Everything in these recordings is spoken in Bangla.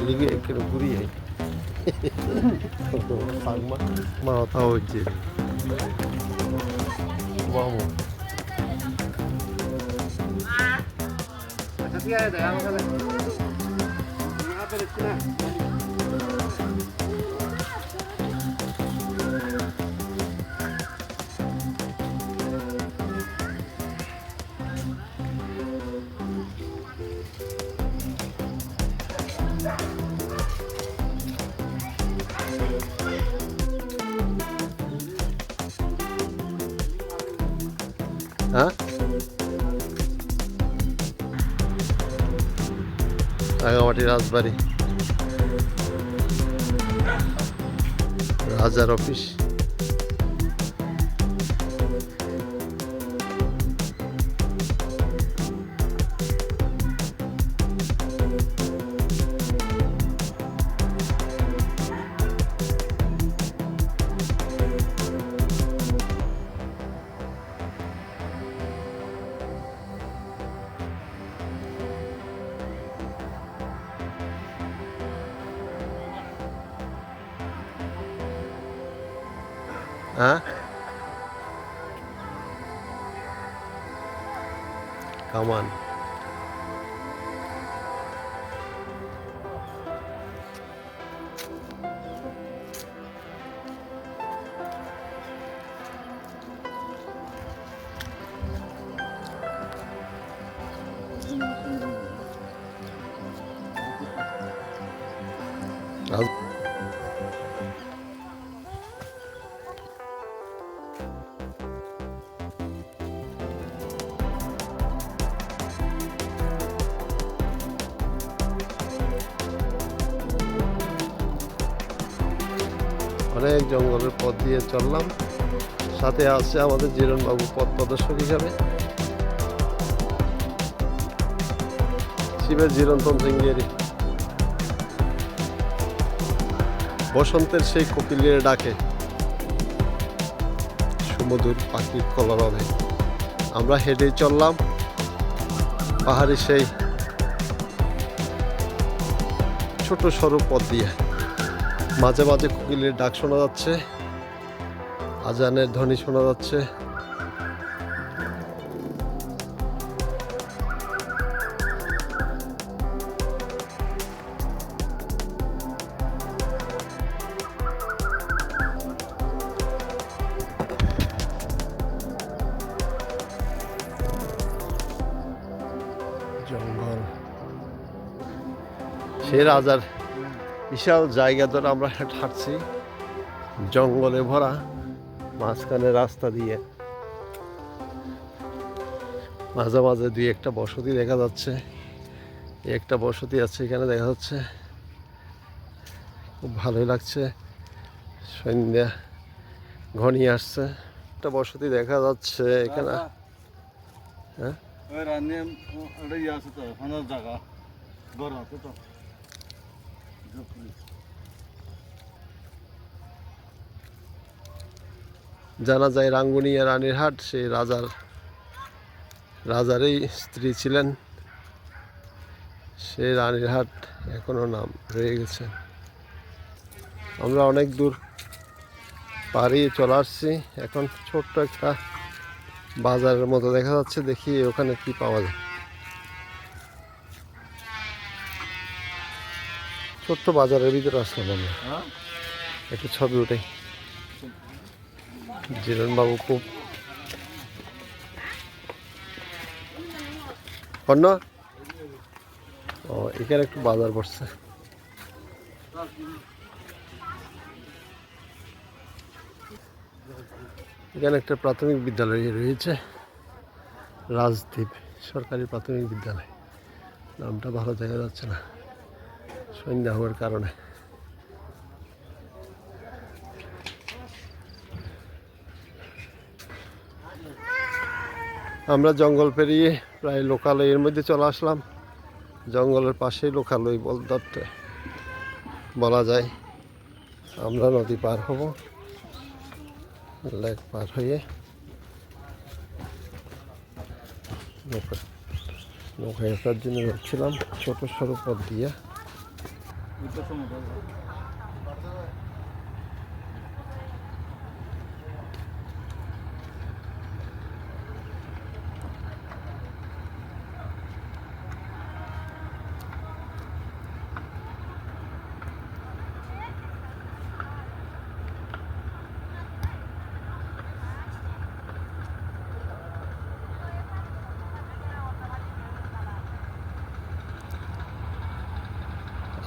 Ligue que não podia. Mal tá hoje. Vamos. হ্যাঁ রাঙামাটি রাজবাড়ি রাজার অফিস হ্যাঁ কামান অনেক জঙ্গলের পথ দিয়ে চললাম সাথে আছে আমাদের জীরণবাবু পথ প্রদর্শক হিসাবে শিবের চিরন্তন সিংহের বসন্তের সেই কোকিলের ডাকে সুমধুর পাখির কলরবে আমরা হেঁটেই চললাম পাহাড়ি সেই ছোট সরু পথ দিয়ে মাঝে মাঝে কোকিলের ডাক শোনা যাচ্ছে আজানের ধ্বনি শোনা যাচ্ছে জঙ্গল সে রাজার বিশাল জায়গা ধরে আমরা হাঁটছি জঙ্গলে ভরা মাঝখানে রাস্তা দিয়ে মাঝে মাঝে দুই একটা বসতি দেখা যাচ্ছে একটা বসতি আছে এখানে দেখা যাচ্ছে খুব ভালোই লাগছে সন্ধ্যা ঘনিয়ে আসছে একটা বসতি দেখা যাচ্ছে এখানে হ্যাঁ জানা যায় রাঙ্গুনিয়া রানীরহাট সেই রাজারই স্ত্রী ছিলেন সেই রানীরহাট এখনো নাম রয়ে গেছে আমরা অনেক দূর পাড়িয়ে চলে আসছি এখন ছোট্ট একটা বাজারের মতো দেখা যাচ্ছে দেখি ওখানে কি পাওয়া যায় ছোট্ট বাজারের ভিতরে আসলাম আমরা একটু ছবি উঠে জীরণবাবু খুব অন্য ও এখানে একটু বাজার বসছে এখানে একটা প্রাথমিক বিদ্যালয় রয়েছে রাজদ্বীপ সরকারি প্রাথমিক বিদ্যালয় নামটা ভালো দেখা যাচ্ছে না সন্ধ্যা হওয়ার কারণে আমরা জঙ্গল পেরিয়ে প্রায় লোকালয়ের মধ্যে চলে আসলাম জঙ্গলের পাশেই লোকালয় বলতে বলা যায় আমরা নদী পার হব লেক পার হয়ে নৌকায় আসার জন্য যাচ্ছিলাম ছোট সড়ো পথ দিয়ে উত্তর সমুদ্র।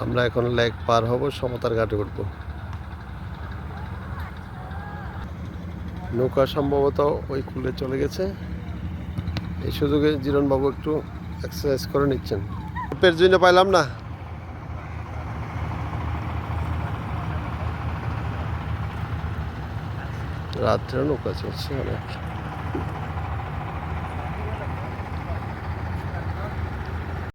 আমরা এখন লেক পার হব, সমতার ঘাটে উঠব। নৌকা সম্ভবত ওই কুলে চলে গেছে। এই সুযোগে জীবনবাবু একটু এক্সারসাইজ করে নিচ্ছেন। পের জন্য পাইলাম না। রাত্রে নৌকা চলছে অনেক।